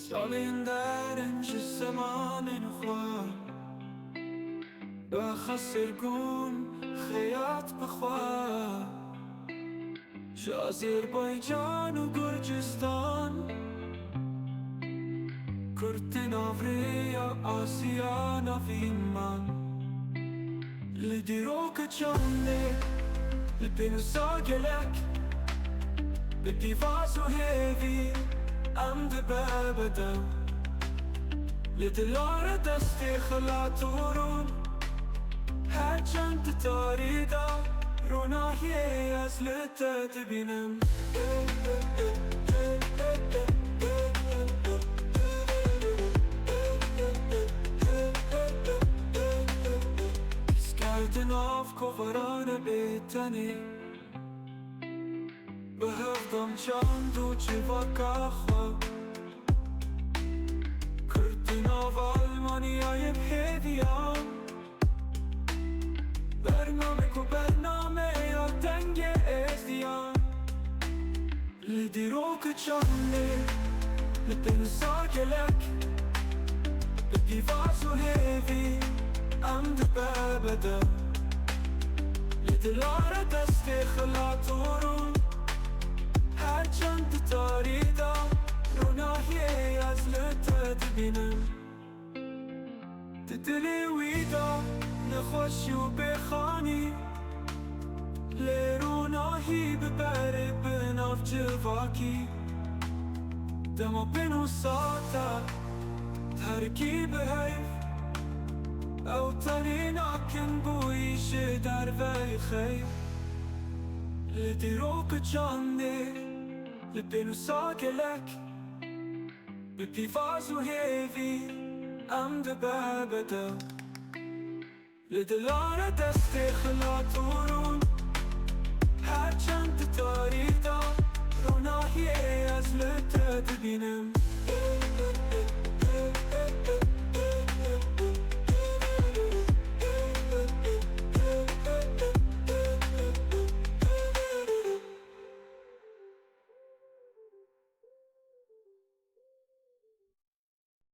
سالین در انج زمان نخوا و خسرگون خیات بخوا آذربایجان و گرجستان کرد ناوریا آسیا نوین من لدیروک چانده لپینوسا گلک بپیواز و هیوی امد بابدم لدلار دستی خلاتورون هرچند تاریدا روناهی از لطت بینم کردن آف کفران بیتنی به هفدم چند و چه وکا خواه کردن آف آلمانیای بهدیان برنامه کو برنامه یا دنگ ازدیان لدیروک چانده لپنسا گلک بپیواز و هیوی امد بابده لدلار دست خلاتورون هرچند تاریدا روناهی از لطت بینم دلی ویدا نخوشی و بخانی لروناهی ببره بناف جواکی دما بنو ساتا ترکیب حیف او تانی ناکن بویش در وی خیف لدیروک چانده لبینو ساگلک بپیواز و هیوی امد بابده لدلار دست خلاتورون هرچند تاریدا روناهی از لطت بینم